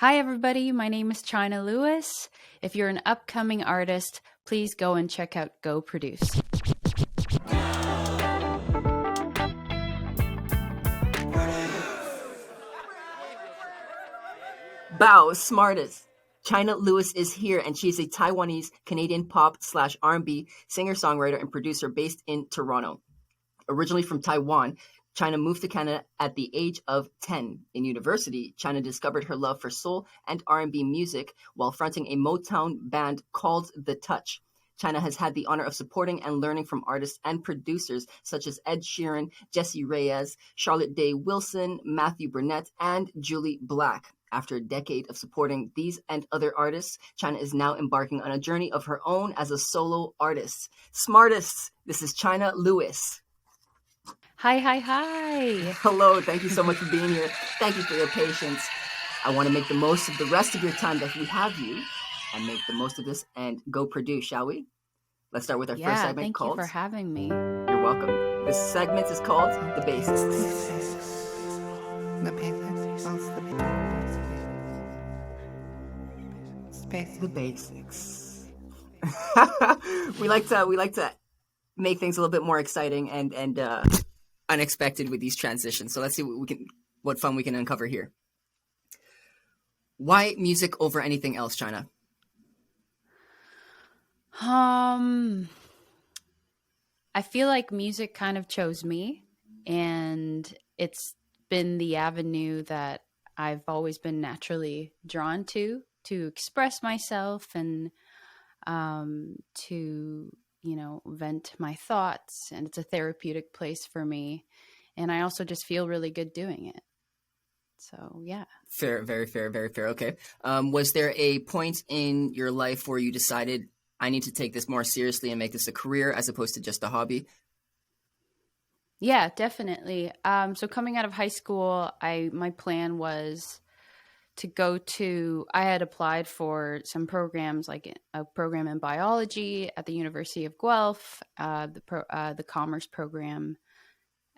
Hi, everybody. My name is Chyna Lewis. If you're an upcoming artist, please go and check out Go Produce. Bow, SmArtist. Chynna Lewis is here, and she's a Taiwanese-Canadian Pop / R&B singer-songwriter and producer based in Toronto. Originally from Taiwan, Chynna moved to Canada at the age of 10. In university, Chynna discovered her love for soul and R&B music while fronting a Motown band called The Touch. Chynna has had the honor of supporting and learning from artists and producers such as Ed Sheeran, Jessie Reyez, Charlotte Day Wilson, Matthew Burnett, and Jully Black. After a decade of supporting these and other artists, Chynna is now embarking on a journey of her own as a solo artist. SmArtists, this is Chynna Lewis. Hi. Hello, thank you so much for being here. Thank you for your patience. I want to make the most of the rest of your time that we have you and make the most of this and go produce, shall we? Let's start with our first segment called... Thank you for having me. You're welcome. This segment is called The Basics. The basics. we like to make things a little bit more exciting and unexpected with these transitions. So let's see what fun we can uncover here. Why music over anything else, Chynna? I feel like music kind of chose me, and it's been the avenue that I've always been naturally drawn to express myself and to, vent my thoughts. And it's a therapeutic place for me. And I also just feel really good doing it. So, yeah. Fair, very fair, very fair. Okay. Was there a point in your life where you decided, I need to take this more seriously and make this a career as opposed to just a hobby? Yeah, definitely. So coming out of high school, my plan was to I had applied for some programs, like a program in biology at the University of Guelph, the commerce program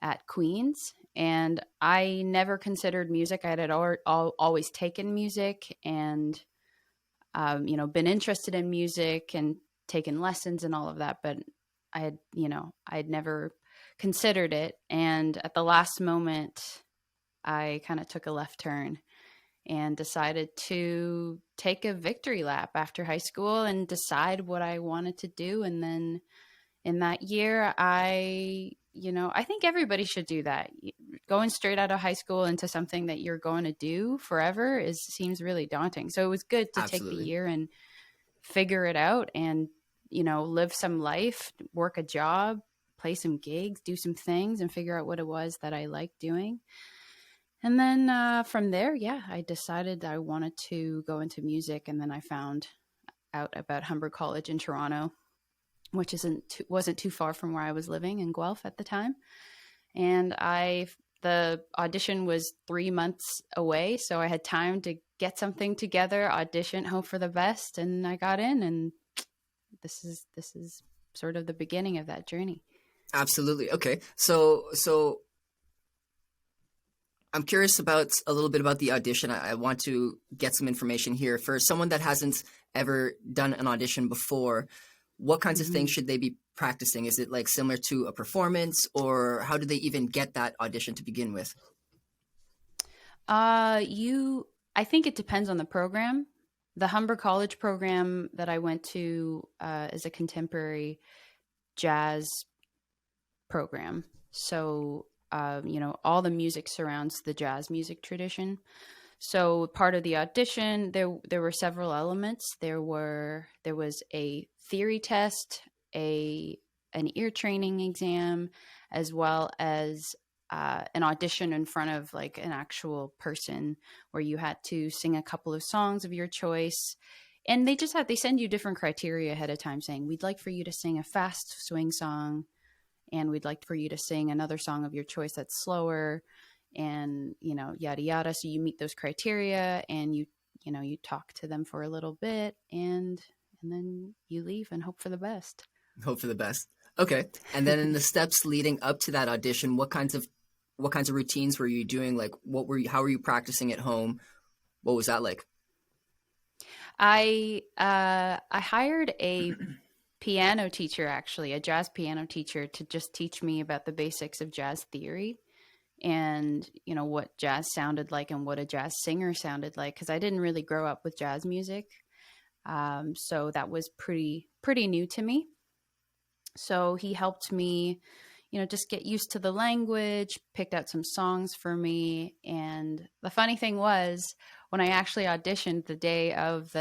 at Queen's, and I never considered music. I had always taken music and, been interested in music and taken lessons and all of that, but I had never considered it. And at the last moment, I kind of took a left turn and decided to take a victory lap after high school and decide what I wanted to do. And then in that year, I think everybody should do that. Going straight out of high school into something that you're going to do forever seems really daunting. So it was good to take the year and figure it out and, live some life, work a job, play some gigs, do some things, and figure out what it was that I liked doing. And then from there, I decided I wanted to go into music. And then I found out about Humber College in Toronto, which wasn't too far from where I was living in Guelph at the time. And the audition was 3 months away, so I had time to get something together, audition, hope for the best, and I got in. And this is sort of the beginning of that journey. Absolutely. Okay. So I'm curious about a little bit about the audition. I want to get some information here. For someone that hasn't ever done an audition before, what kinds of things should they be practicing? Is it like similar to a performance, or how do they even get that audition to begin with? I think it depends on the program. The Humber College program that I went to is a contemporary jazz program. So all the music surrounds the jazz music tradition. So part of the audition, there were several elements. There was a theory test, an ear training exam, as well as an audition in front of like an actual person where you had to sing a couple of songs of your choice. And they send you different criteria ahead of time saying, we'd like for you to sing a fast swing song, and we'd like for you to sing another song of your choice that's slower, and, yada, yada. So you meet those criteria and you talk to them for a little bit, and then you leave and hope for the best. Hope for the best. Okay. And then in the steps leading up to that audition, what kinds of routines were you doing? Like, how were you practicing at home? What was that like? I hired a piano teacher, actually, a jazz piano teacher, to just teach me about the basics of jazz theory and, you know, what jazz sounded like and what a jazz singer sounded like, because I didn't really grow up with jazz music. So that was pretty new to me. So he helped me, you know, just get used to the language, picked out some songs for me. And the funny thing was, when I actually auditioned the day of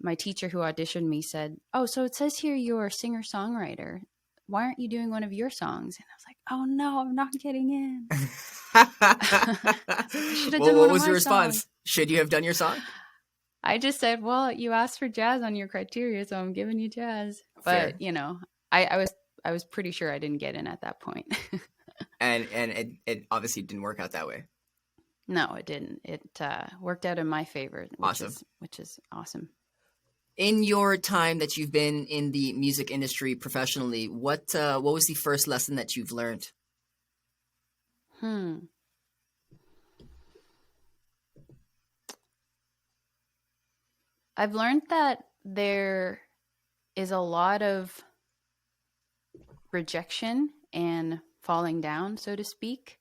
my teacher who auditioned me said, "Oh, so it says here you're a singer-songwriter. Why aren't you doing one of your songs?" And I was like, "Oh no, I'm not getting in." I was like, "I should have Well, done what one of was my your songs." response? Should you have done your song? I just said, "Well, you asked for jazz on your criteria, so I'm giving you jazz." But, Fair. you know, I was pretty sure I didn't get in at that point. And it obviously didn't work out that way. No, it didn't. It worked out in my favor, Awesome. which is awesome. In your time that you've been in the music industry professionally, what was the first lesson that you've learned? Hmm. I've learned that there is a lot of rejection and falling down, so to speak.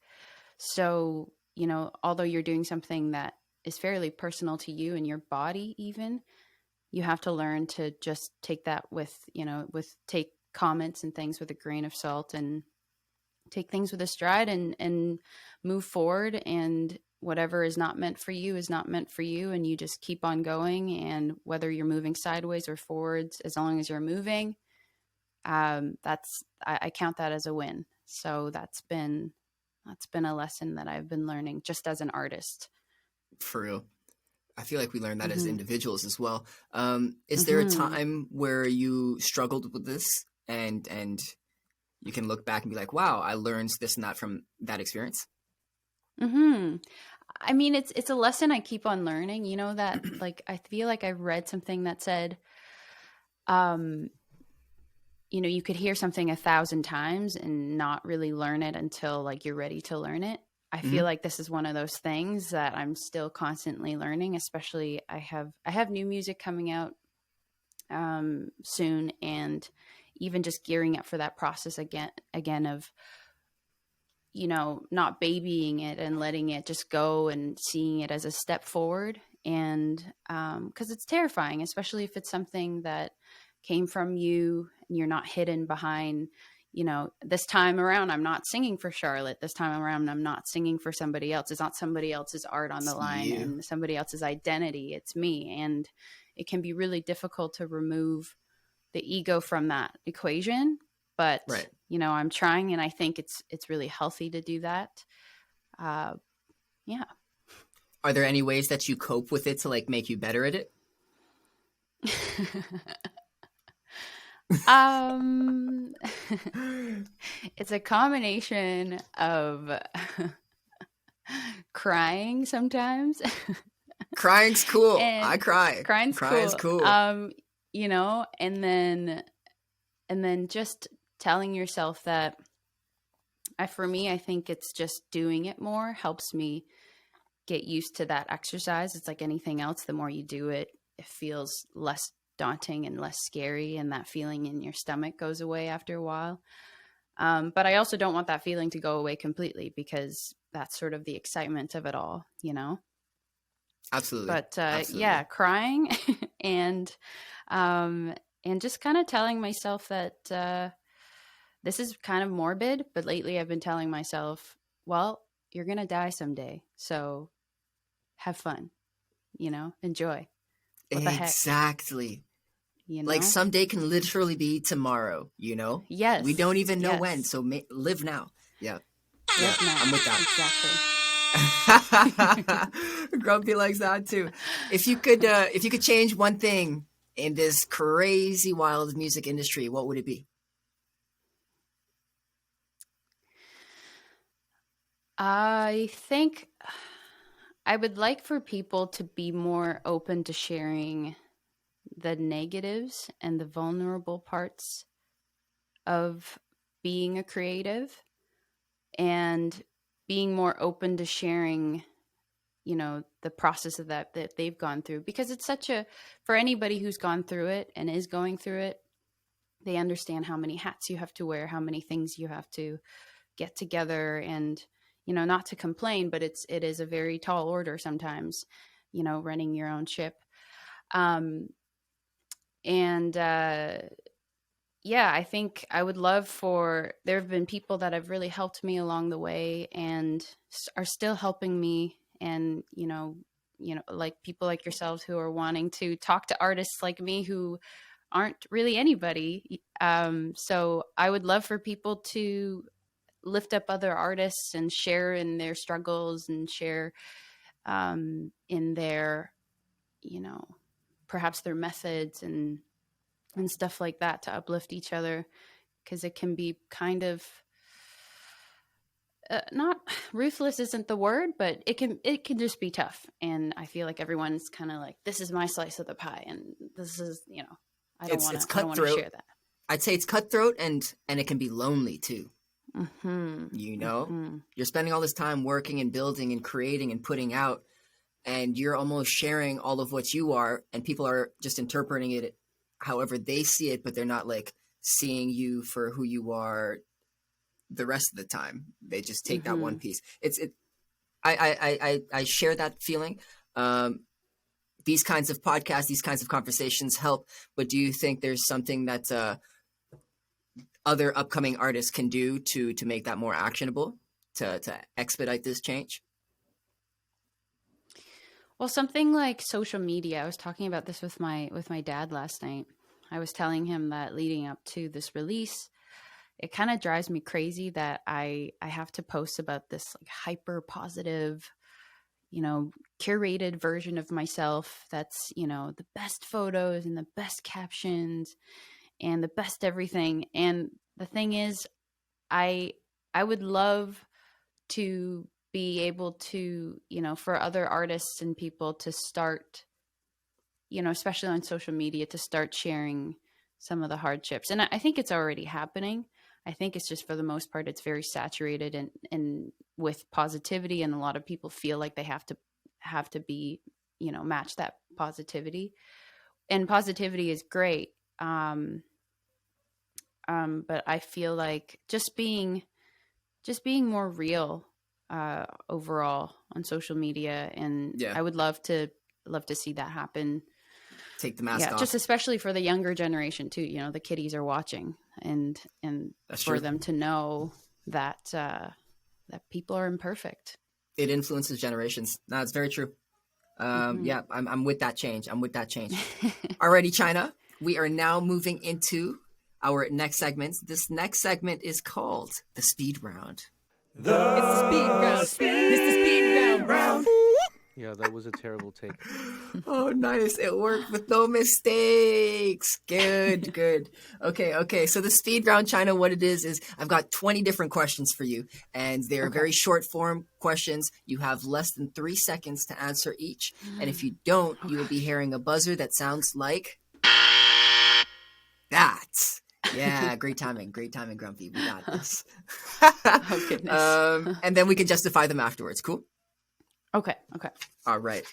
So, you know, although you're doing something that is fairly personal to you and your body, even, you have to learn to just take that with, you know, take comments and things with a grain of salt, and take things with a stride, and move forward. And whatever is not meant for you is not meant for you. And you just keep on going. And whether you're moving sideways or forwards, as long as you're moving, I count that as a win. So that's been a lesson that I've been learning just as an artist. For real. I feel like we learn that as Mm-hmm. individuals as well. Is there a Mm-hmm. time where you struggled with this and you can look back and be like, wow, I learned this and that from that experience? Mm-hmm. I mean, it's a lesson I keep on learning. You know that, like, I feel like I read something that said, um, you know, you could hear something 1,000 times and not really learn it until like you're ready to learn it. I feel Hmm. like this is one of those things that I'm still constantly learning. Especially, I have new music coming out soon, and even just gearing up for that process again of, you know, not babying it and letting it just go and seeing it as a step forward. And because it's terrifying, especially if it's something that came from you and you're not hidden behind, you know, this time around, I'm not singing for Charlotte. This time around, I'm not singing for somebody else. It's not somebody else's art on the It's line you. and somebody else's identity. It's me. And it can be really difficult to remove the ego from that equation. But, Right. you know, I'm trying, and I think it's really healthy to do that. Uh, yeah. Are there any ways that you cope with it to like make you better at it? um, it's a combination of crying sometimes, Crying's cool. I and cry. crying's Crying's cool. cool. You know, and then just telling yourself that, for me, I think it's just doing it more helps me get used to that exercise. It's like anything else. The more you do it, it feels less daunting and less scary, and that feeling in your stomach goes away after a while. But I also don't want that feeling to go away completely, because that's sort of the excitement of it all, you know? Absolutely. But yeah, Absolutely. crying and um, and just kind of telling myself that this is kind of morbid, but lately I've been telling myself, well, you're going to die someday. So have fun, you know, enjoy. What the heck, Exactly. you Like know? someday can literally be tomorrow, you know? We don't Yes, even know when, yes. so live now. Yeah. Yeah. Live I'm now. with that. Exactly. Grumpy likes that too. If you could change one thing in this crazy wild music industry, what would it be? I think I would like for people to be more open to sharing the negatives and the vulnerable parts of being a creative, and being more open to sharing the process of that they've gone through, because it's for anybody who's gone through it and is going through it, they understand how many hats you have to wear, how many things you have to get together, and, not to complain, but it is a very tall order sometimes, running your own ship. I think I would love there have been people that have really helped me along the way and are still helping me. And, like people like yourselves who are wanting to talk to artists like me who aren't really anybody. So I would love for people to lift up other artists and share in their struggles and share in their, perhaps their methods and stuff like that, to uplift each other, because it can be kind of not ruthless isn't the word, but it can just be tough. And I feel like everyone's kind of like, this is my slice of the pie, and this is, I don't want to share that. I'd say it's cutthroat, and it can be lonely too. Mm-hmm. You're spending all this time working and building and creating and putting out, and you're almost sharing all of what you are, and people are just interpreting it however they see it, but they're not like seeing you for who you are the rest of the time. They just take that one piece. I share that feeling. These kinds of podcasts, these kinds of conversations help, but do you think there's something that other upcoming artists can do to make that more actionable, to expedite this change? Well, something like social media. I was talking about this with my dad last night. I was telling him that leading up to this release, it kind of drives me crazy that I have to post about this like hyper positive, curated version of myself that's, the best photos and the best captions and the best everything. And the thing is, I would love to be able to, for other artists and people to start, especially on social media, to start sharing some of the hardships. And I think it's already happening. I think it's just, for the most part, it's very saturated and with positivity, and a lot of people feel like they have to be, match that positivity. And positivity is great. But I feel like just being more real overall on social media, and I would love to see that happen. Take the mask off. Just especially for the younger generation too. The kiddies are watching, and That's for true. them to know that that people are imperfect. It influences generations. No, it's very true. Yeah, I'm with that change. Alrighty, Chyna, we are now moving into our next segment. This next segment is called the Speed Round. It's the speed round. It's the speed round. Yeah, that was a terrible take. Oh, nice. It worked with no mistakes. Good. Okay. So the speed round, Chyna, what it is I've got 20 different questions for you, and they're very short form questions. You have less than 3 seconds to answer each. And if you don't, you will be hearing a buzzer that sounds like that. Yeah, great timing, Grumpy. We got this. Oh, goodness. And then we can justify them afterwards. Cool? Okay. All right.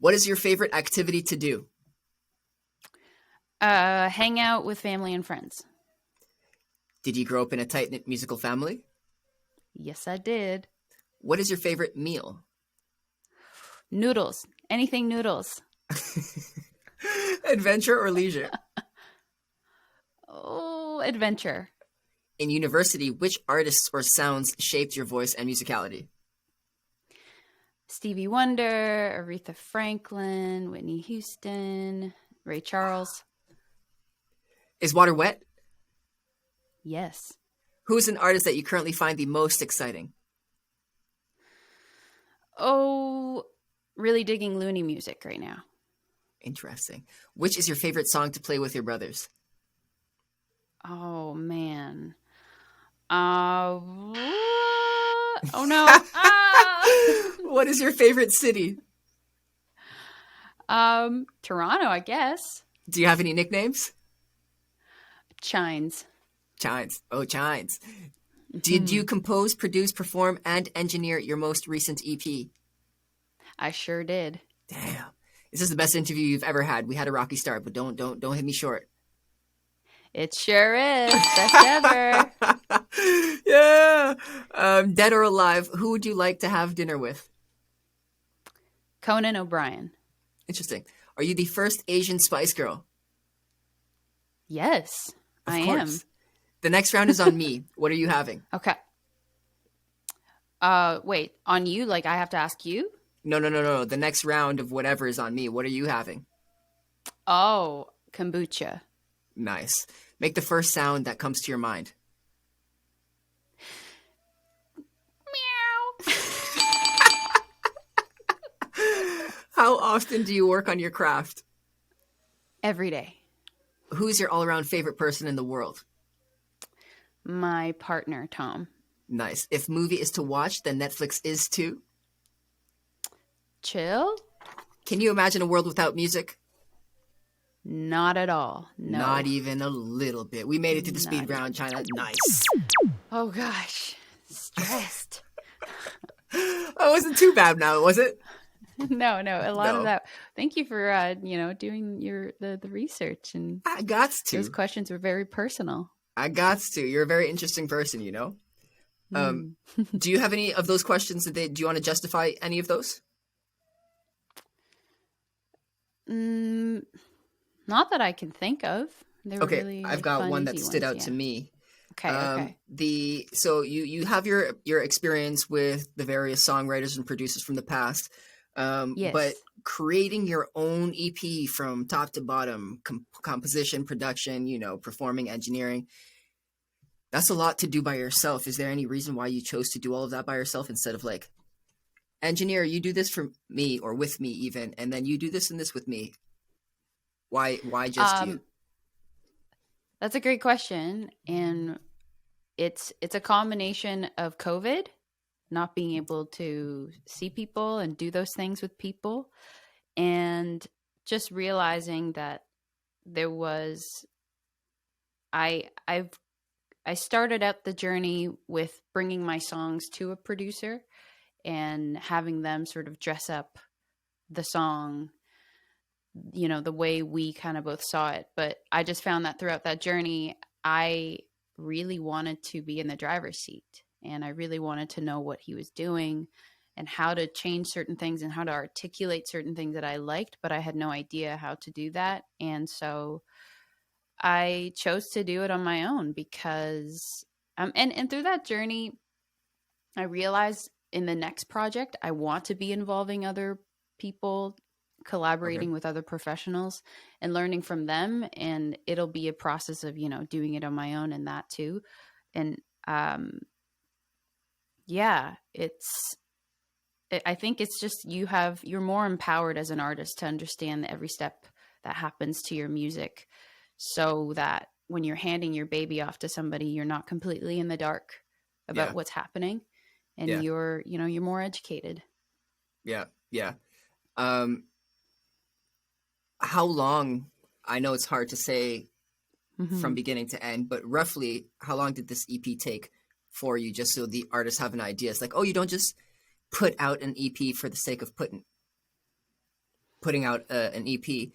What is your favorite activity to do? Hang out with family and friends. Did you grow up in a tight-knit musical family? Yes, I did. What is your favorite meal? Noodles. Anything noodles. Adventure or leisure? Oh, adventure. In university, which artists or sounds shaped your voice and musicality? Stevie Wonder, Aretha Franklin, Whitney Houston, Ray Charles. Is water wet? Yes. Who's an artist that you currently find the most exciting? Oh, really digging loony music right now. Interesting. Which is your favorite song to play with your brothers? Oh, man. Oh, no. What is your favorite city? Toronto, I guess. Do you have any nicknames? Chines. Chines. Oh, Chines. Did you Mhm. compose, produce, perform, and engineer your most recent EP? I sure did. Damn. This is the best interview you've ever had. We had a rocky start, but don't hit me short. It sure is. Best ever. Yeah. Dead or alive, who would you like to have dinner with? Conan O'Brien. Interesting. Are you the first Asian Spice Girl? Yes, Of I am. course. The next round is on me. What are you having? Okay. Wait, on you? Like I have to ask you? No. The next round of whatever is on me. What are you having? Oh, kombucha. Nice. Make the first sound that comes to your mind. Meow. How often do you work on your craft? Every day. Who's your all-around favorite person in the world? My partner, Tom. Nice. If movie is to watch, then Netflix is too. Chill? Can you imagine a world without music? Not at all. No. Not even a little bit. We made it to the speed Not round, Chyna. Nice. Oh gosh. Stressed. That wasn't too bad now, was it? No. A lot No. of that. Thank you for doing the research, and I got to. those questions were very personal. I got to. You're a very interesting person, you know? Do you have any of those questions do you want to justify any of those? Not that I can think of. They were Okay, really, I've like, got fun, one that easy stood ones, out to yeah. me. Okay. So you have your experience with the various songwriters and producers from the past, Yes. but creating your own EP from top to bottom, composition, production, performing, engineering, that's a lot to do by yourself. Is there any reason why you chose to do all of that by yourself instead of like, engineer, you do this for me or with me even, and then you do this and this with me? Why just you? That's a great question, and it's a combination of COVID, not being able to see people and do those things with people, and just realizing that there was I started out the journey with bringing my songs to a producer and having them sort of dress up the song, the way we kind of both saw it. But I just found that throughout that journey, I really wanted to be in the driver's seat, and I really wanted to know what he was doing and how to change certain things and how to articulate certain things that I liked, but I had no idea how to do that. And so I chose to do it on my own because and through that journey, I realized in the next project I want to be involving other people, collaborating with other professionals and learning from them, and it'll be a process of doing it on my own and that too. And I think it's just you're more empowered as an artist to understand every step that happens to your music, so that when you're handing your baby off to somebody, you're not completely in the dark about what's happening, and you're more educated. Yeah. How long, I know it's hard to say from beginning to end, but roughly how long did this EP take for you, just so the artists have an idea? It's like, oh, you don't just put out an EP for the sake of putting out an EP.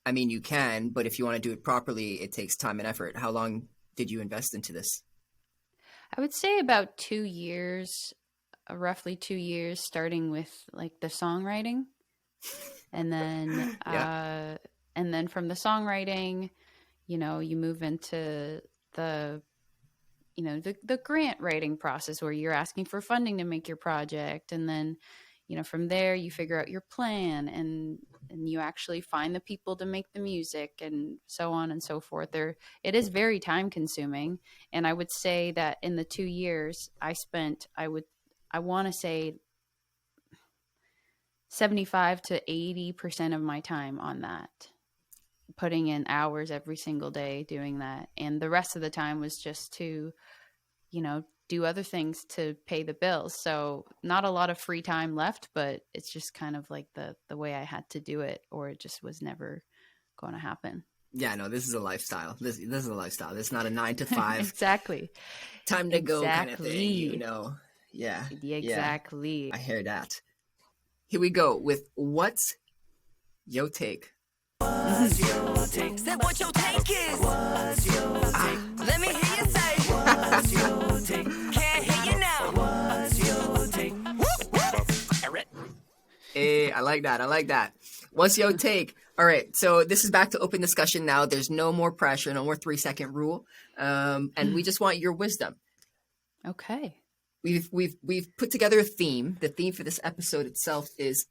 I mean, you can, but if you want to do it properly, it takes time and effort. How long did you invest into this? I would say about 2 years, roughly 2 years, starting with like the songwriting, and then from the songwriting, you move into the grant writing process where you're asking for funding to make your project, and then from there you figure out your plan, and you actually find the people to make the music, and so on and so forth. It is very time consuming, and I would say that in the 2 years I spent, I want to say 75 to 80% of my time on that, putting in hours every single day doing that, and the rest of the time was just to do other things to pay the bills. So not a lot of free time left, but it's just kind of like the way I had to do it, or it just was never going to happen. Yeah, no, this is a lifestyle. This is a lifestyle. This is not a 9 to 5 Exactly. time to go kind of thing, you Exactly. know. Yeah. Yeah. Exactly. I hear that. Here we go with what's your take? Say what your take is. Let me hear you say. What's your take? Can't hear you now. What's your take? Hey, I like that. I like that. What's your take? All right. So this is back to open discussion now. There's no more pressure, no more 3-second rule. And we just want your wisdom. Okay. We've put together a theme. The theme for this episode itself is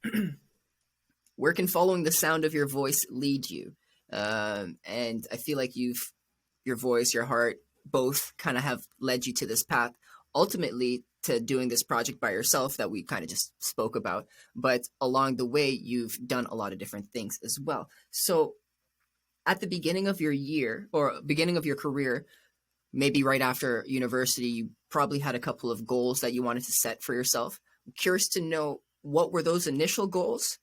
where can following the sound of your voice lead you? And I feel like your voice, your heart, both kind of have led you to this path. Ultimately, to doing this project by yourself that we kind of just spoke about. But along the way, you've done a lot of different things as well. So at the beginning of your year or beginning of your career, maybe right after university, you probably had a couple of goals that you wanted to set for yourself. I'm curious to know, what were those initial goals?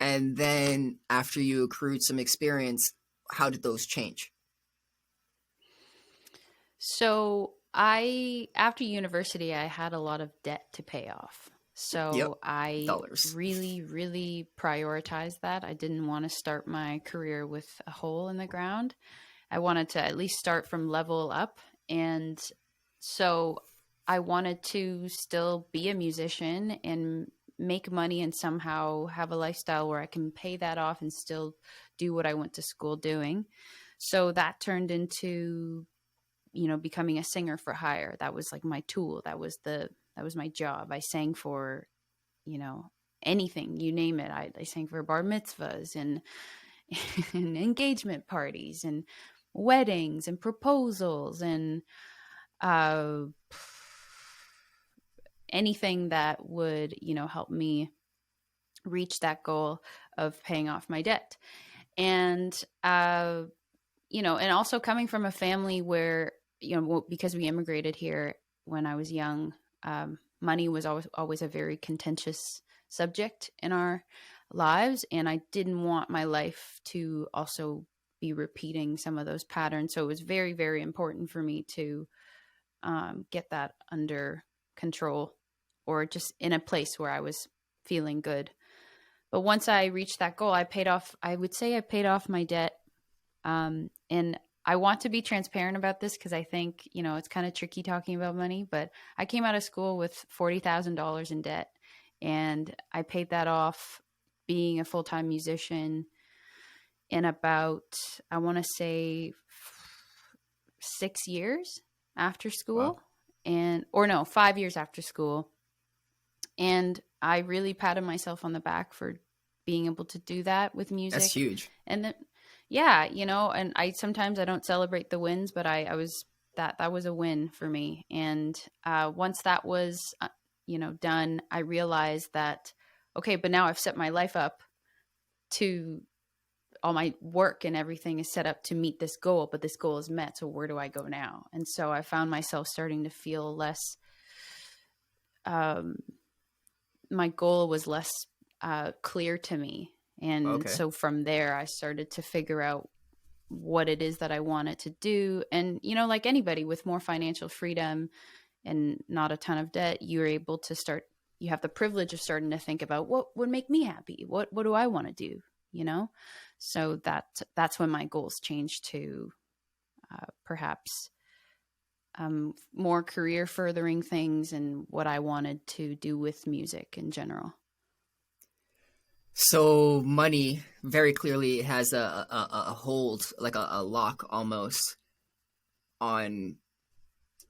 And then after you accrued some experience, how did those change? So after university, I had a lot of debt to pay off. So I Dollars. really, really prioritized that. I didn't want to start my career with a hole in the ground. I wanted to at least start from level up. And so I wanted to still be a musician and make money and somehow have a lifestyle where I can pay that off and still do what I went to school doing. So that turned into, becoming a singer for hire. That was like my tool. That was my job. I sang for, anything, you name it. I sang for bar mitzvahs and, and engagement parties and weddings and proposals and anything that would, help me reach that goal of paying off my debt. And, and also coming from a family where, because we immigrated here when I was young, money was always a very contentious subject in our lives. And I didn't want my life to also be repeating some of those patterns. So it was very, very important for me to get that under control, or just in a place where I was feeling good. But once I reached that goal, I would say I paid off my debt. And I want to be transparent about this because I think, it's kind of tricky talking about money, but I came out of school with $40,000 in debt, and I paid that off being a full-time musician in about, I want to say 6 years after school. Wow. 5 years after school. And I really patted myself on the back for being able to do that with music. That's huge. And then, yeah, and sometimes I don't celebrate the wins, but I was, that was a win for me. And once that was, done, I realized that, okay, but now I've set my life up to, all my work and everything is set up to meet this goal, but this goal is met. So where do I go now? And so I found myself starting to feel less, my goal was less clear to me. And so from there, I started to figure out what it is that I wanted to do. And, like anybody with more financial freedom and not a ton of debt, you're able to you have the privilege of starting to think about what would make me happy? What do I want to do? So that's when my goals changed to perhaps more career furthering things and what I wanted to do with music in general. So money very clearly has a hold, like a lock almost on,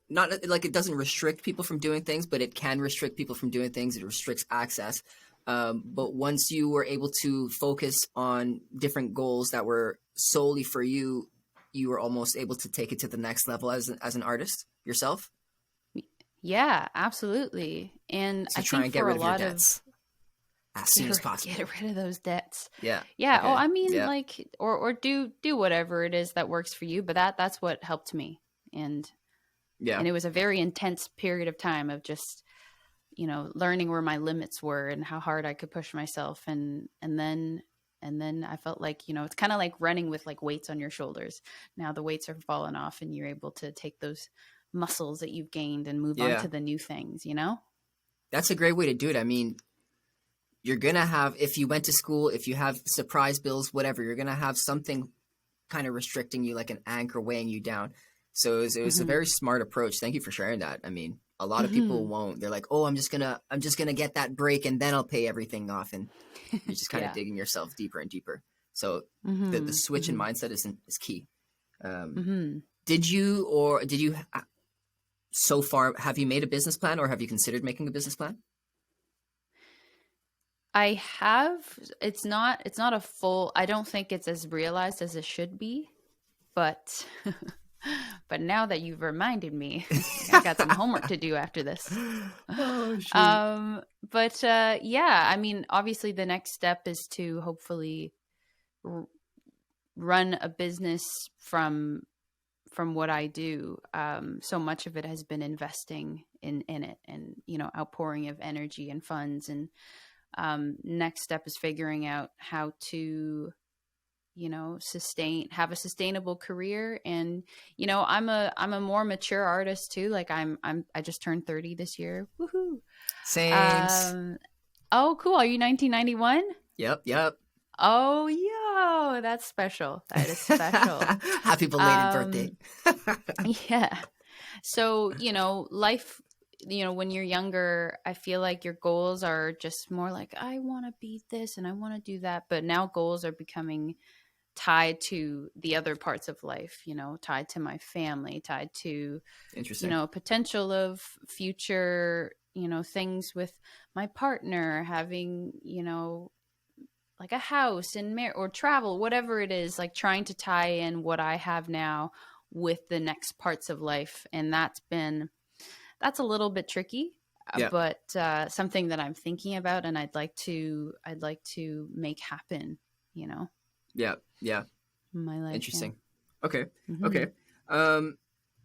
not like it doesn't restrict people from doing things, but it can restrict people from doing things. It restricts access. But once you were able to focus on different goals that were solely for you, you were almost able to take it to the next level as an artist yourself. Yeah, absolutely. And so I try think and get for rid a of your lot debts as soon as possible. Get rid of those debts. Yeah. Yeah. Okay. Oh, I mean, like, or do whatever it is that works for you. But that's what helped me. And it was a very intense period of time of just, learning where my limits were and how hard I could push myself. And And then I felt like, it's kind of like running with like weights on your shoulders. Now the weights are falling off and you're able to take those muscles that you've gained and move on Yeah. to the new things, That's a great way to do it. I mean, you're going to have, if you went to school, if you have surprise bills, whatever, you're going to have something kind of restricting you, like an anchor weighing you down. So it was a very smart approach. Thank you for sharing that. I mean, a lot of people won't. They're like, oh, I'm just gonna get that break and then I'll pay everything off. And you're just kind of digging yourself deeper and deeper. So the switch in mindset is key. Did you so far, have you made a business plan, or have you considered making a business plan? I have. It's not a full, I don't think it's as realized as it should be, but but now that you've reminded me, I got some homework to do after this. Oh, shoot. Yeah, I mean, obviously the next step is to hopefully run a business from what I do. So much of it has been investing in it, and outpouring of energy and funds. And next step is figuring out how to have a sustainable career. And I'm a more mature artist too. Like I just turned 30 this year. Woohoo. Same. Oh, cool. Are you 1991? Yep. Oh, yo, that's special. That is special. Happy belated birthday. Yeah. So, life, when you're younger, I feel like your goals are just more like, I want to be this and I want to do that. But now goals are becoming tied to the other parts of life, tied to my family, tied to, Interesting. Potential of future, things with my partner, having, like a house and or travel, whatever it is, like trying to tie in what I have now with the next parts of life. And that's a little bit tricky, but something that I'm thinking about and I'd like to make happen, Yeah. in my life. Interesting. Yeah. Okay. Okay.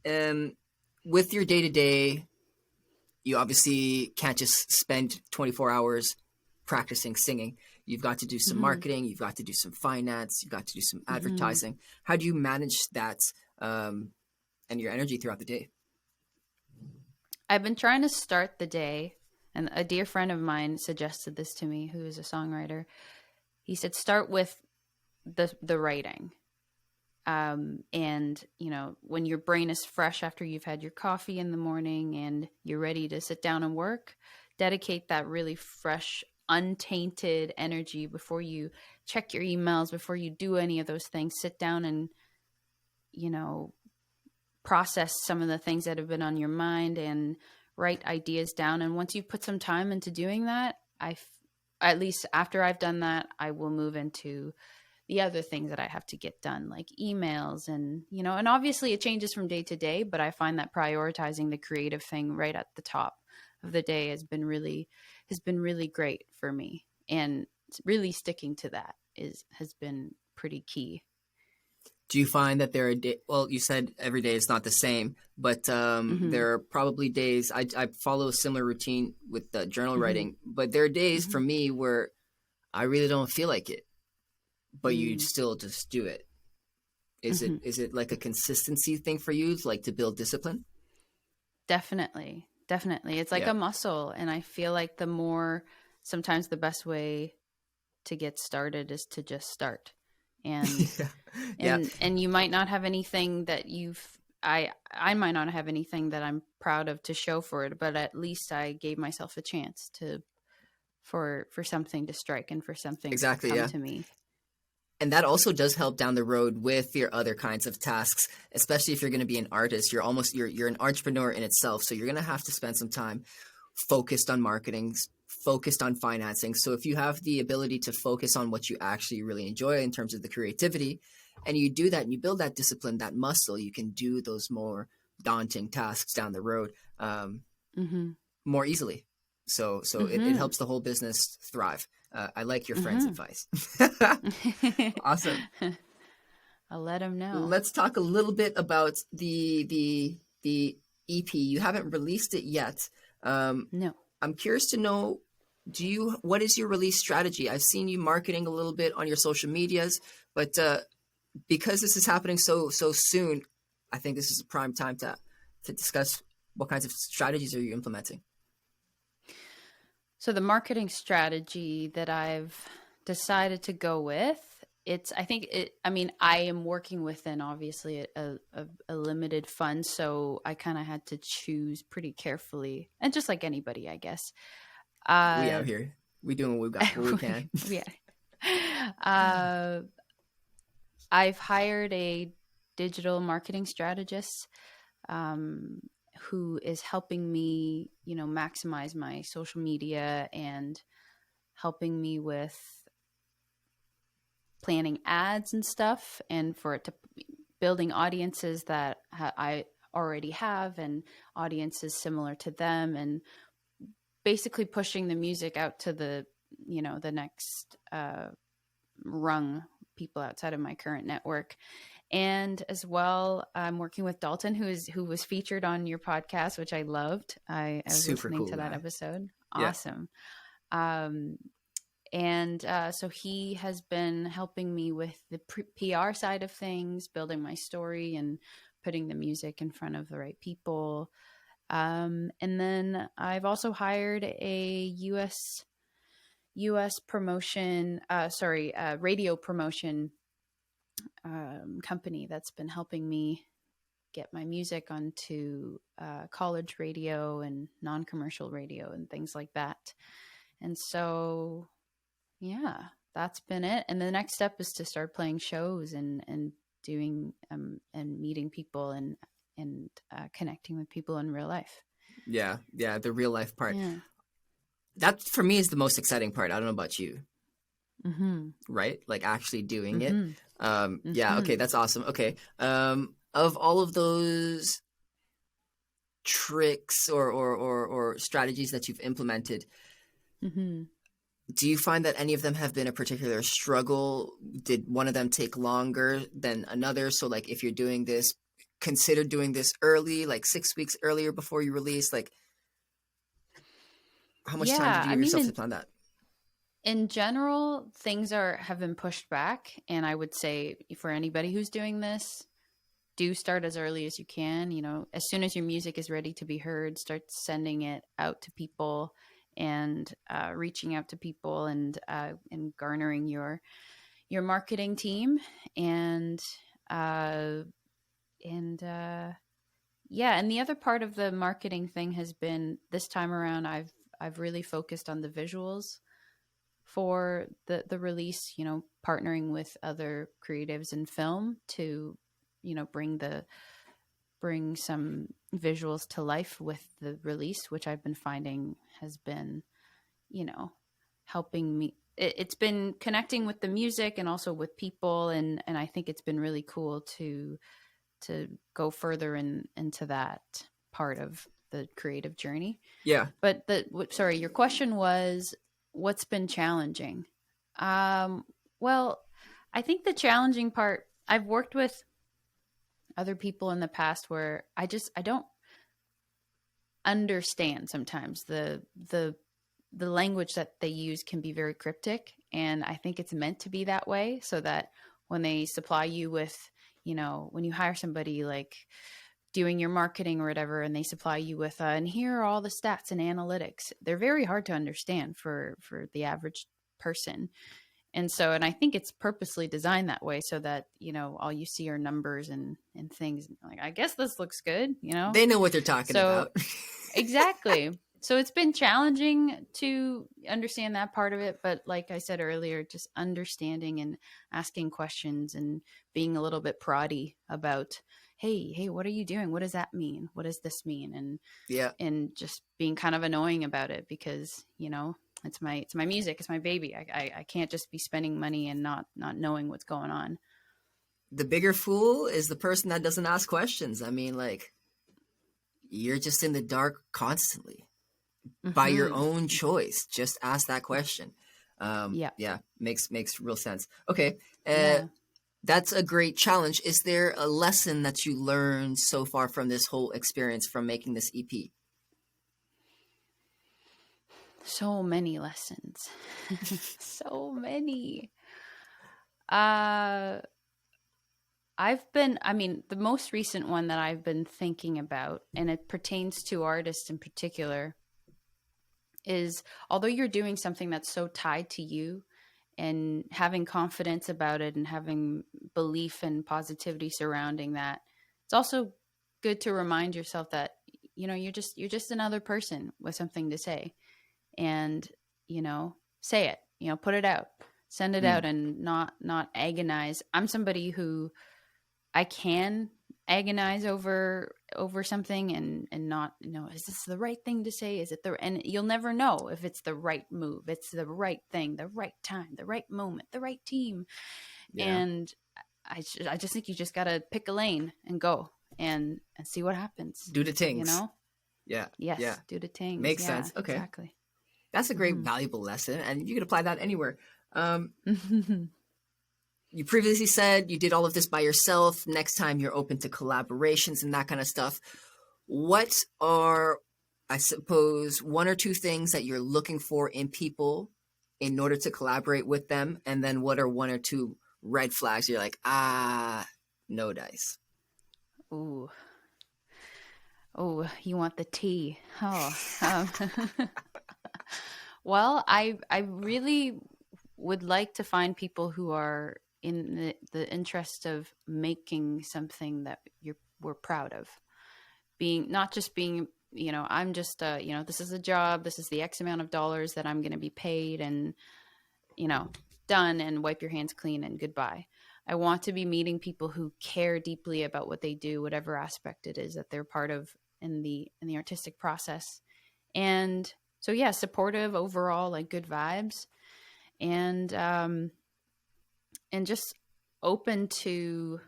And with your day-to-day, you obviously can't just spend 24 hours practicing singing. You've got to do some marketing. You've got to do some finance. You've got to do some advertising. How do you manage that and your energy throughout the day? I've been trying to start the day, and a dear friend of mine suggested this to me, who is a songwriter. He said, start with the writing. And, when your brain is fresh after you've had your coffee in the morning and you're ready to sit down and work, dedicate that really fresh, untainted energy before you check your emails, before you do any of those things. Sit down and, process some of the things that have been on your mind and write ideas down. And once you've put some time into doing that, at least after I've done that, I will move into the other things that I have to get done, like emails and, and obviously it changes from day to day, but I find that prioritizing the creative thing right at the top of the day has been really great for me. And really sticking to that has been pretty key. Do you find that there are well, you said every day is not the same, but there are probably days I follow a similar routine with the journal writing, but there are days for me where I really don't feel like it, but you still just do it. Is it like a consistency thing for you, like to build discipline? Definitely. It's like a muscle. And I feel like sometimes the best way to get started is to just start. And and you might not have anything that I might not have anything that I'm proud of to show for it, but at least I gave myself a chance for something to strike and for something to come to me. And that also does help down the road with your other kinds of tasks, especially if you're going to be an artist. You're an entrepreneur in itself, so you're going to have to spend some time focused on marketing, focused on financing. So if you have the ability to focus on what you actually really enjoy in terms of the creativity, and you do that and you build that discipline, that muscle, you can do those more daunting tasks down the road more easily. So it helps the whole business thrive. I like your friend's advice. Awesome. I'll let him know. Let's talk a little bit about the EP. You haven't released it yet. No. I'm curious to know what is your release strategy? I've seen you marketing a little bit on your social medias, but because this is happening so soon, I think this is a prime time to discuss what kinds of strategies are you implementing. So the marketing strategy that I've decided to go with, I am working within obviously a limited fund, so I kind of had to choose pretty carefully, and just like anybody, I guess. We out here, we doing what we can. Yeah. I've hired a digital marketing strategist who is helping me, maximize my social media and helping me with planning ads and stuff, and for it to building audiences that I already have and audiences similar to them, and basically pushing the music out to the next rung, people outside of my current network. And as well, I'm working with Dalton, who was featured on your podcast, which I loved. I was Super listening cool to that guy. episode. Yeah. Awesome. So he has been helping me with the PR side of things, building my story and putting the music in front of the right people. And then I've also hired a U.S. promotion, radio promotion company that's been helping me get my music onto college radio and non-commercial radio and things like that. And so, yeah, that's been it. And the next step is to start playing shows and doing and meeting people and connecting with people in real life. Yeah, the real life part. Yeah. That for me is the most exciting part. I don't know about you. Mm-hmm. Right? Like actually doing Mm-hmm. it. Yeah, okay, that's awesome. Okay. Of all of those tricks or strategies that you've implemented, Mm-hmm. do you find that any of them have been a particular struggle? Did one of them take longer than another? So like if you're doing this, consider doing this early, like 6 weeks earlier before you release, like how much time did you give yourself to plan that? In general, things have been pushed back, and I would say for anybody who's doing this, do start as early as you can. As soon as your music is ready to be heard, start sending it out to people and reaching out to people and garnering your marketing team and the other part of the marketing thing has been this time around. I've really focused on the visuals for the release, partnering with other creatives in film to, bring some visuals to life with the release, which I've been finding has been, helping me. It's been connecting with the music and also with people. And I think it's been really cool to go further into that part of the creative journey. Yeah. But your question was, what's been challenging? Well, I think the challenging part, I've worked with other people in the past where I don't understand sometimes the language that they use can be very cryptic. And I think it's meant to be that way so that when they supply you with, when you hire somebody like doing your marketing or whatever, and they supply you with, and here are all the stats and analytics, they're very hard to understand for the average person. And I think it's purposely designed that way so that, all you see are numbers and things. Like, I guess this looks good, They know what they're talking about. Exactly. So it's been challenging to understand that part of it. But like I said earlier, just understanding and asking questions and being a little bit proddy about, hey, what are you doing? What does that mean? What does this mean? And just being kind of annoying about it because, it's my music. It's my baby. I can't just be spending money and not knowing what's going on. The bigger fool is the person that doesn't ask questions. I mean, like, you're just in the dark constantly. By your own choice. Just ask that question. Makes real sense. Okay. That's a great challenge. Is there a lesson that you learned so far from this whole experience from making this EP? So many lessons. So many. Uh the most recent one that I've been thinking about, and it pertains to artists in particular, is although you're doing something that's so tied to you and having confidence about it and having belief and positivity surrounding that, it's also good to remind yourself that, you're just another person with something to say. And, say it, put it out, send it out, and not agonize. I'm somebody who I can agonize over something and not, is this the right thing to say? Is it and you'll never know if it's the right move. It's the right thing, the right time, the right moment, the right team. Yeah. And I just think you just got to pick a lane and go and see what happens. Do the things. Yeah. Yes. Yeah. Do the things. Makes sense. Okay. Exactly. That's a great valuable lesson, and you can apply that anywhere. You previously said you did all of this by yourself. Next time you're open to collaborations and that kind of stuff. What are, I suppose, one or two things that you're looking for in people in order to collaborate with them? And then what are one or two red flags you're like, no dice? Ooh. Oh, you want the tea. Oh. Well, I really would like to find people who are in the interest of making something that we're proud of. Not just being, I'm just, this is a job, this is the X amount of dollars that I'm going to be paid, and, done, and wipe your hands clean and goodbye. I want to be meeting people who care deeply about what they do, whatever aspect it is that they're part of in the artistic process. And so, yeah, supportive overall, like good vibes, and just open to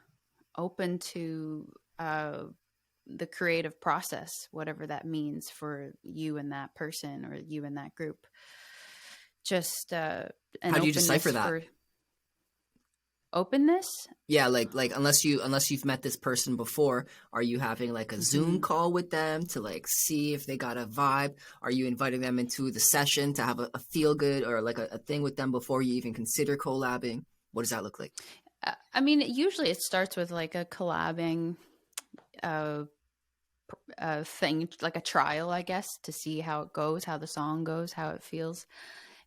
the creative process, whatever that means for you and that person or you and that group. Just how do you decipher that? Openness? Yeah, like unless you've met this person before, are you having like a Zoom call with them to like see if they got a vibe? Are you inviting them into the session to have a feel good or like a thing with them before you even consider collabing? What does that look like? Usually it starts with like a collabing thing, like a trial, I guess, to see how it goes, how the song goes, how it feels.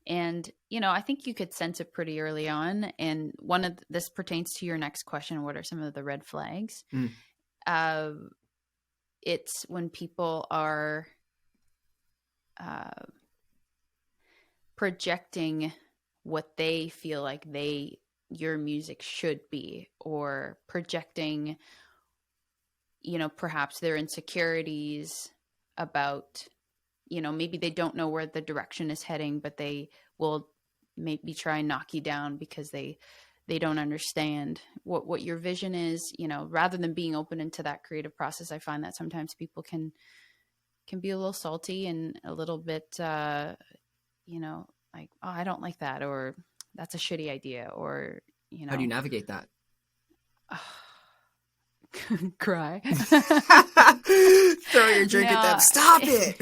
And, I think you could sense it pretty early on. And this pertains to your next question. What are some of the red flags? It's when people are projecting what they feel like your music should be, or projecting, perhaps their insecurities about, maybe they don't know where the direction is heading, but they will maybe try and knock you down because they don't understand what your vision is, rather than being open into that creative process. I find that sometimes people can be a little salty and a little bit, like, oh, I don't like that, or that's a shitty idea, or, How do you navigate that? Cry. Throw your drink at them. Stop it.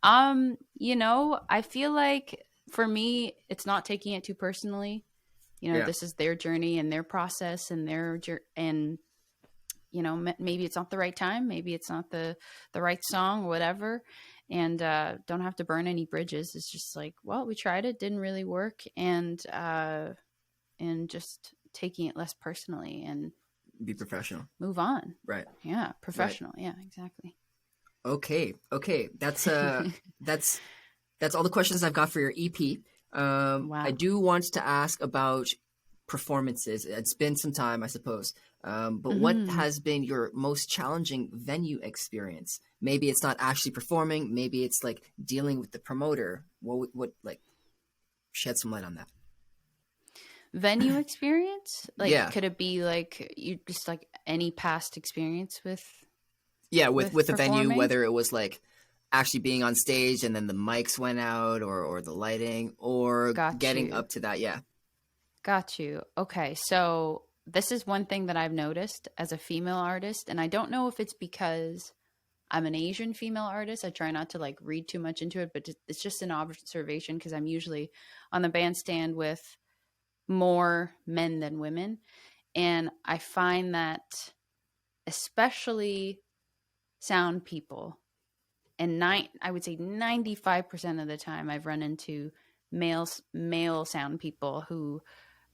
I feel like for me, it's not taking it too personally. This is their journey and their process and maybe it's not the right time, maybe it's not the right song, whatever. And don't have to burn any bridges. It's just like, well, we tried it, didn't really work, and just taking it less personally and be professional. Move on. Right. Yeah, professional. Right. Yeah, exactly. Okay. That's all the questions I've got for your EP. Wow. I do want to ask about performances. It's been some time, I suppose. But what has been your most challenging venue experience? Maybe it's not actually performing. Maybe it's like dealing with the promoter. What shed some light on that. Venue experience? Like, yeah. Could it be like you just like any past experience with? Yeah, with a venue, whether it was like actually being on stage and then the mics went out, or the lighting, or getting up to that. Yeah. Got you. Okay, so this is one thing that I've noticed as a female artist, and I don't know if it's because I'm an Asian female artist. I try not to like read too much into it, but it's just an observation because I'm usually on the bandstand with more men than women. And I find that especially sound people, and I would say 95% of the time I've run into male sound people who,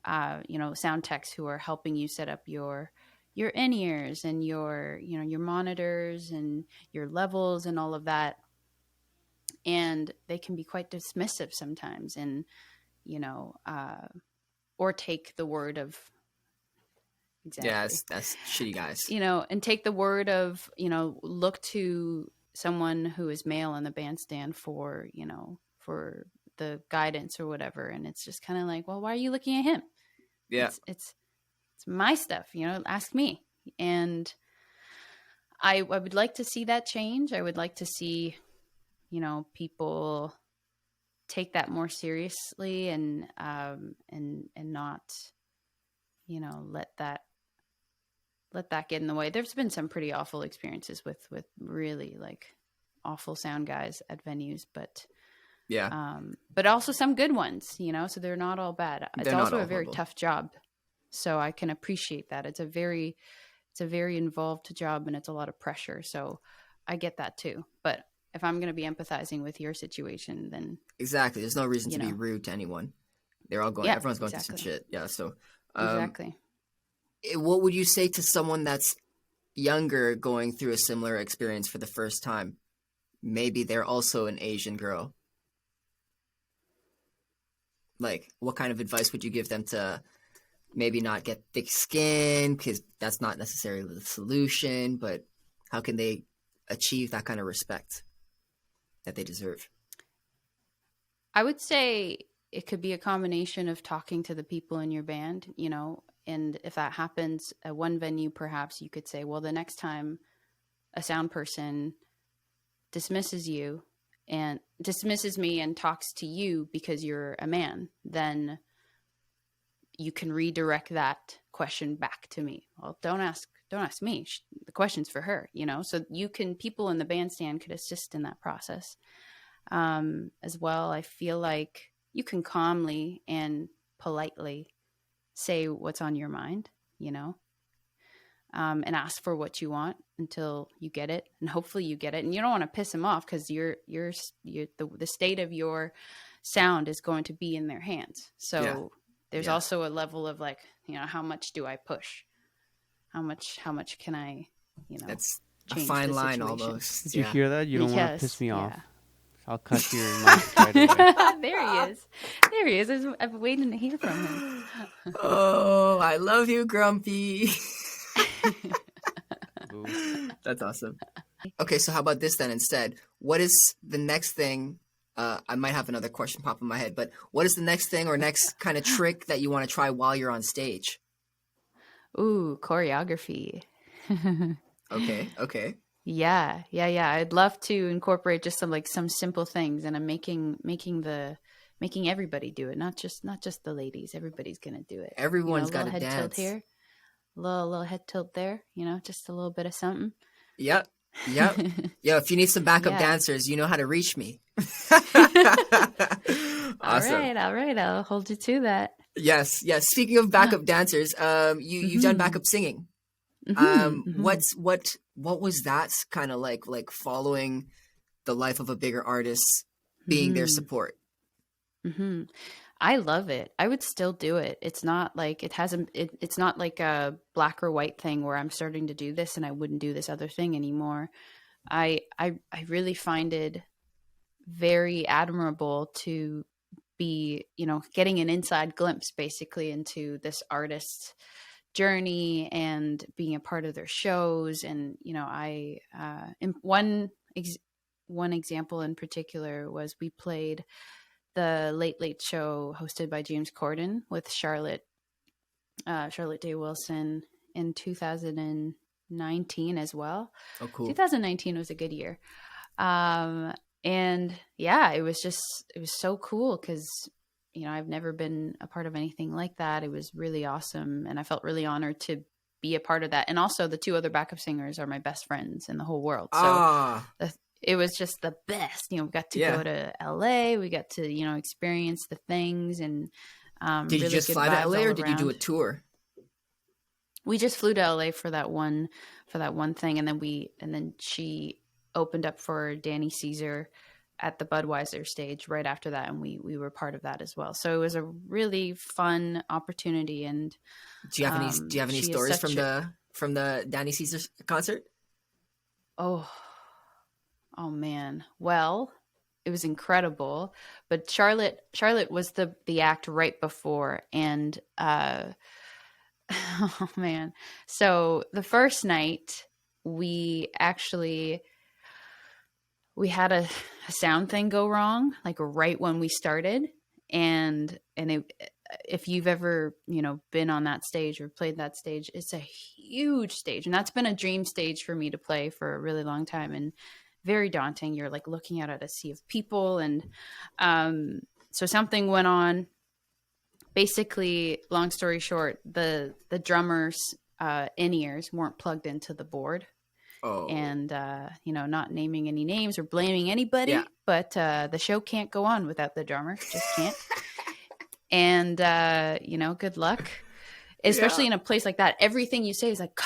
sound techs who are helping you set up your in-ears and your monitors and your levels and all of that. And they can be quite dismissive sometimes, and, or take the word of, exactly. Yeah, that's shitty guys. And take the word of, look to someone who is male in the bandstand for, for the guidance or whatever. And it's just kind of like, well, why are you looking at him? Yeah. It's my stuff, ask me. And I would like to see that change. I would like to see, people take that more seriously and not, let that get in the way. There's been some pretty awful experiences with really like awful sound guys at venues, but but also some good ones, so they're not all bad. It's also a very tough job. So I can appreciate that. It's a very involved job and it's a lot of pressure. So I get that too. But if I'm going to be empathizing with your situation, then exactly. There's no reason to be rude to anyone. They're all going, everyone's going through some shit. Yeah. So, exactly. What would you say to someone that's younger going through a similar experience for the first time? Maybe they're also an Asian girl. Like, what kind of advice would you give them to maybe not get thick skin? Because that's not necessarily the solution, but how can they achieve that kind of respect that they deserve? I would say it could be a combination of talking to the people in your band, and if that happens at one venue, perhaps you could say, well, the next time a sound person dismisses me and talks to you because you're a man, then you can redirect that question back to me. Well, don't ask me. The question's for her, so people in the bandstand could assist in that process. As well, I feel like you can calmly and politely say what's on your mind, and ask for what you want until you get it, and hopefully you get it. And you don't want to piss them off because the state of your sound is going to be in their hands. So there's also a level of like, how much do I push? How much can I, that's change a fine the line situation? Almost. Did you hear that? You don't want to piss me off. Yeah. I'll cut your mic right away. There he is. I've been waiting to hear from him. Oh, I love you, Grumpy. That's awesome. Okay, so how about this then instead? What is the next thing? I might have another question pop in my head, but what is the next thing or next kind of trick that you want to try while you're on stage? Ooh, choreography. Okay. Yeah. I'd love to incorporate just some simple things, and I'm making everybody do it, not just the ladies. Everybody's gonna do it. Everyone's got to head dance. Tilt here, little head tilt there. Just a little bit of something. Yep. Yo, if you need some backup dancers, you know how to reach me. Awesome. All right. I'll hold you to that. Yes. Speaking of backup dancers, you've done backup singing. What was that kind of like following the life of a bigger artist, being their support? I love it. I would still do it. It's not like it's not like a black or white thing where I'm starting to do this and I wouldn't do this other thing anymore. I really find it very admirable to be, getting an inside glimpse basically into this artist's journey and being a part of their shows. And, one example in particular was we played the Late Late Show hosted by James Corden with Charlotte Day Wilson in 2019 as well. Oh, cool. 2019 was a good year. And yeah, it was so cool because, I've never been a part of anything like that. It was really awesome. And I felt really honored to be a part of that. And also the two other backup singers are my best friends in the whole world. So it was just the best. You know, we got to go to LA. We got to, you know, experience the things. And did you really just fly to LA or did you do a tour? We just flew to LA for that one thing, and then she opened up for Danny Caesar at the Budweiser stage right after that, and we were part of that as well. So it was a really fun opportunity. And do you have any stories from the Danny Caesar concert? Oh man. Well, it was incredible, but Charlotte was the act right before, and oh man. So the first night we had a sound thing go wrong, like right when we started. And if you've ever, you know, been on that stage or played that stage, it's a huge stage. And that's been a dream stage for me to play for a really long time, and very daunting. You're like looking out at a sea of people. And so something went on. Basically, long story short, the drummer's in-ears weren't plugged into the board. Oh. And, you know, not naming any names or blaming anybody, but the show can't go on without the drummer. Just can't. And, you know, good luck. Especially in a place like that. Everything you say is like,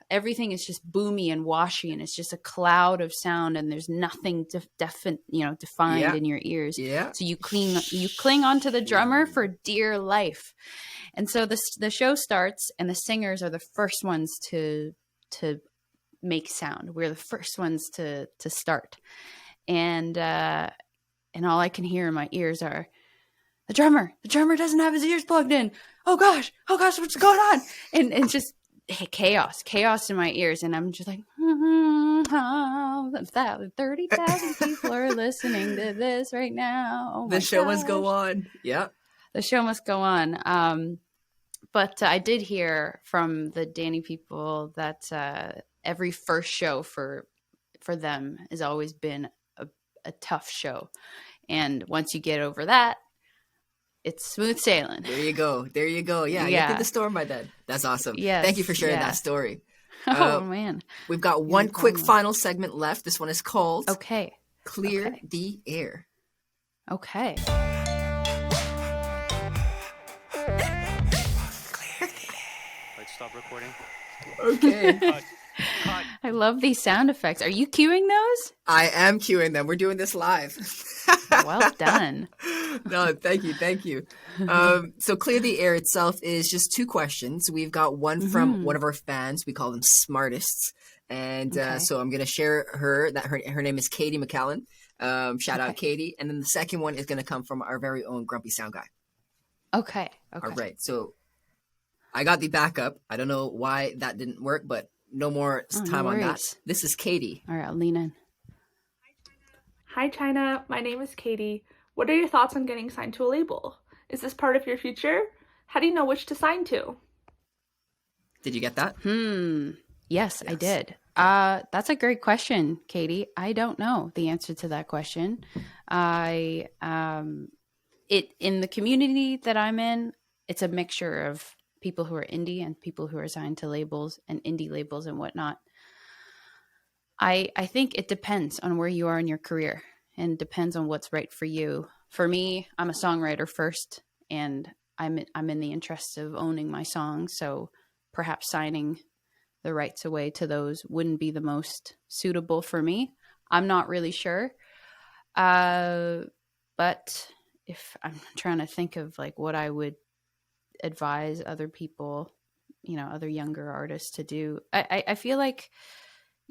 everything is just boomy and washy, and it's just a cloud of sound, and there's nothing defined in your ears. Yeah. So you cling onto the drummer for dear life. And so the show starts, and the singers are the first ones to make sound. We're the first ones to start. And all I can hear in my ears are, the drummer doesn't have his ears plugged in. Oh gosh, what's going on? And just chaos in my ears. And I'm just like, 30,000 people are listening to this right now. Oh the show must go on. Yeah. The show must go on. But I did hear from the Danny people that every first show for them has always been a tough show. And once you get over that, it's smooth sailing. There you go. Yeah. Get through the storm by then. That's awesome. Yes, thank you for sharing that story. Oh, man. We've got one quick final segment left. This one is called Clear the Air. Okay. Let's stop recording. Okay. Cut. I love these sound effects. Are you cueing those? I am cueing them. We're doing this live. Well done. No, thank you. So Clear the Air itself is just two questions. We've got one from one of our fans. We call them SmArtists. And so I'm going to share her name is Katie McCallan. Shout out Katie. And then the second one is going to come from our very own Grumpy Sound Guy. Okay. All right. So I got the backup. I don't know why that didn't work, but no more time on that. This is Katie. All right, I'll lean in. Hi, Chyna. My name is Katie. What are your thoughts on getting signed to a label? Is this part of your future? How do you know which to sign to? Did you get that? Yes, I did. That's a great question, Katie. I don't know the answer to that question. In the community that I'm in, it's a mixture of people who are indie and people who are signed to labels and indie labels and whatnot. I think it depends on where you are in your career and depends on what's right for you. For me, I'm a songwriter first, and I'm in the interest of owning my songs. So perhaps signing the rights away to those wouldn't be the most suitable for me. I'm not really sure. But if I'm trying to think of like what I would advise other people, other younger artists to do, I feel like,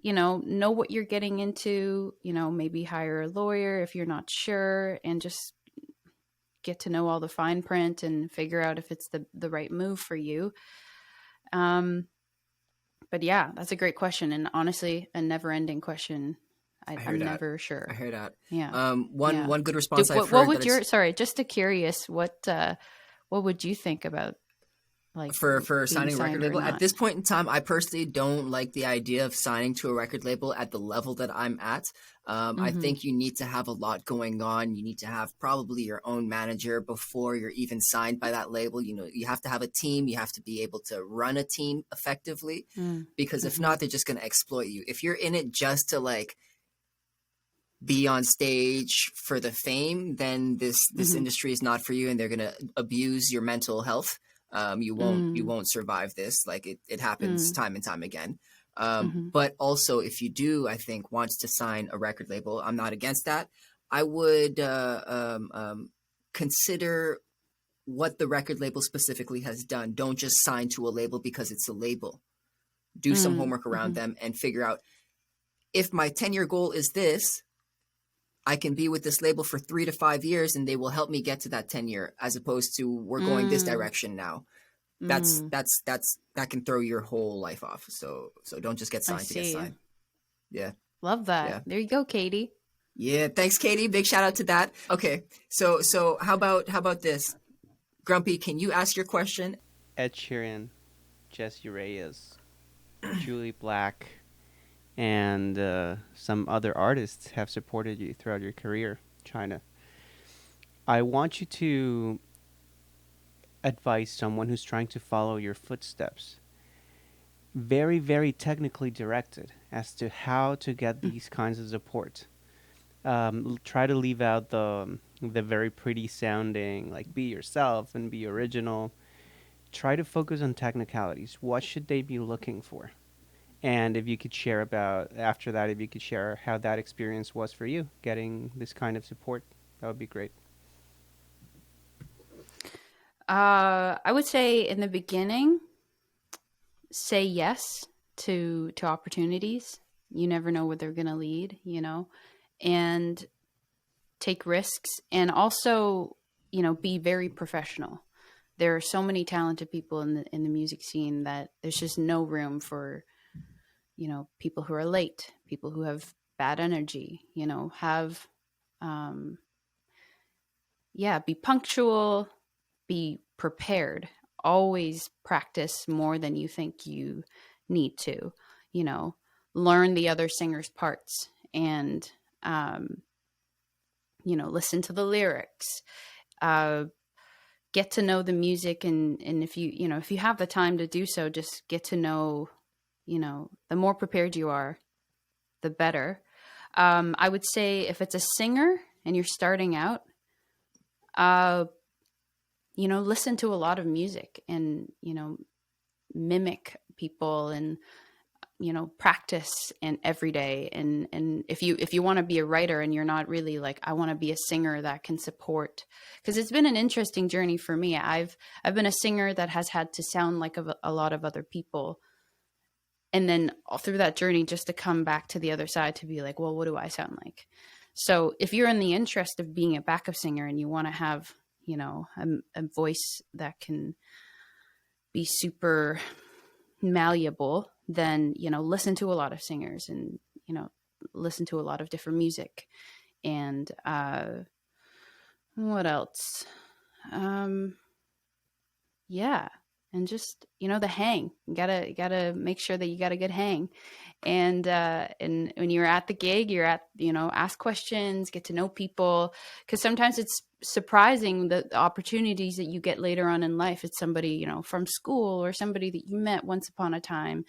know what you're getting into, maybe hire a lawyer if you're not sure, and just get to know all the fine print and figure out if it's the right move for you. But yeah, that's a great question. And honestly, a never ending question. I'm never sure. I heard that. Yeah. One good response I've heard. What would sorry, just curious, what would you think about like for being signing a record signed or label. At not? this point in time, I personally don't like the idea of signing to a record label at the level that I'm at. I think you need to have a lot going on. You need to have probably your own manager before you're even signed by that label. You know, you have to have a team. You have to be able to run a team effectively, because if not, they're just going to exploit you. If you're in it just to like be on stage for the fame, then this industry is not for you, and they're going to abuse your mental health. You won't survive this. Like it happens time and time again. But also, if you do, I think, wants to sign a record label, I'm not against that. I would consider what the record label specifically has done. Don't just sign to a label because it's a label. Do some homework around them and figure out, if my 10-year goal is this, I can be with this label for 3 to 5 years and they will help me get to that 10-year, as opposed to we're going this direction now. That can throw your whole life off. So don't just get signed to get signed. Yeah. Love that. Yeah. There you go, Katie. Yeah. Thanks, Katie. Big shout out to that. Okay. So how about this? Grumpy, can you ask your question? Ed Sheeran, Jessie Reyez, Jully Black, and some other artists have supported you throughout your career, Chyna. I want you to advise someone who's trying to follow your footsteps, very, very technically directed, as to how to get these kinds of support. Try to leave out the very pretty sounding, like, be yourself and be original. Try to focus on technicalities. What should they be looking for? And if you could share after that, if you could share how that experience was for you, getting this kind of support, that would be great. I would say in the beginning, say yes to opportunities. You never know where they're going to lead, and take risks, and also, be very professional. There are so many talented people in the music scene that there's just no room for, people who are late, people who have bad energy, be punctual, be prepared, always practice more than you think you need to, learn the other singer's parts, and, listen to the lyrics, get to know the music. And if you have the time to do so, just get to know, the more prepared you are, the better. I would say if it's a singer and you're starting out, listen to a lot of music and, mimic people and, practice and every day. And if you want to be a writer and you're not really like, I want to be a singer that can support, because it's been an interesting journey for me. I've been a singer that has had to sound like a lot of other people. And then all through that journey, just to come back to the other side to be like, well, what do I sound like? So if you're in the interest of being a backup singer and you want to have, a voice that can be super malleable, then, listen to a lot of singers and, listen to a lot of different music. And what else? And just, the hang. You gotta make sure that you got a good hang. And when you're at the gig, you're at, ask questions, get to know people. Because sometimes it's surprising the opportunities that you get later on in life. It's somebody, from school or somebody that you met once upon a time,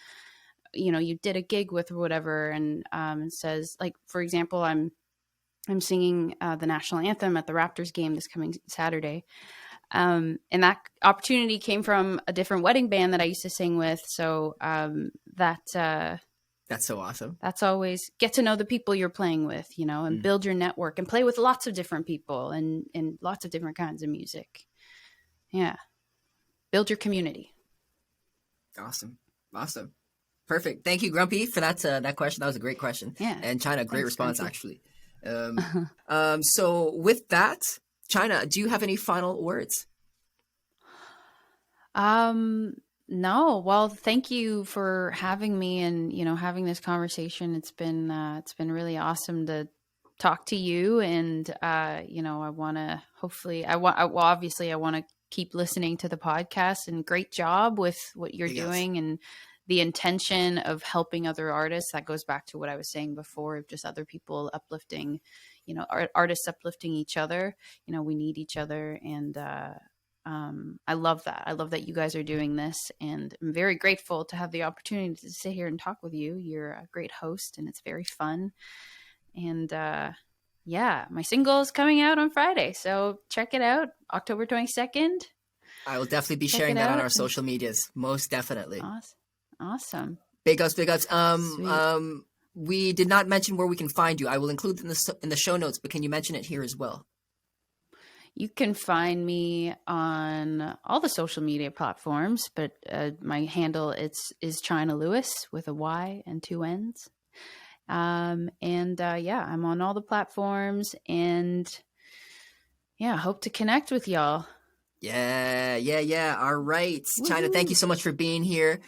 you did a gig with or whatever. And says, like, for example, I'm singing the national anthem at the Raptors game this coming Saturday. And that opportunity came from a different wedding band that I used to sing with. So that's so awesome. That's always get to know the people you're playing with, and build your network and play with lots of different people and lots of different kinds of music. Yeah. Build your community. Awesome. Perfect. Thank you, Grumpy, for that question. That was a great question. Yeah. And Chyna, great response, Grumpy. Actually. So with that, Chyna, do you have any final words? No. Well, thank you for having me and, having this conversation. It's been really awesome to talk to you. And, I want to obviously I want to keep listening to the podcast, and great job with what you're doing and the intention of helping other artists. That goes back to what I was saying before, of just other people uplifting, artists uplifting each other. We need each other. And I love that. I love that you guys are doing this, and I'm very grateful to have the opportunity to sit here and talk with you. You're a great host, and it's very fun. And my single is coming out on Friday, so check it out, October 22nd. I will definitely be sharing that on our social medias, most definitely. Awesome. Big ups, big ups. Sweet. We did not mention where we can find you. I will include it in the show notes, but can you mention it here as well? You can find me on all the social media platforms, but my handle is Chyna Lewis with a Y and 2 N's. I'm on all the platforms, and hope to connect with y'all. Yeah. All right. Chyna, thank you so much for being here.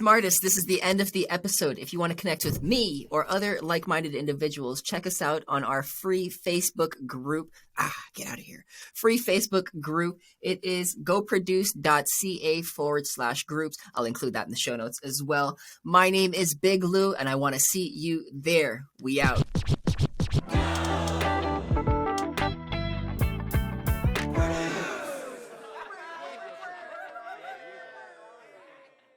SmArtist, this is the end of the episode. If you want to connect with me or other like-minded individuals, check us out on our free Facebook group. Get out of here. Free Facebook group. It is goproduce.ca/groups. I'll include that in the show notes as well. My name is Big Lou, and I want to see you there. We out.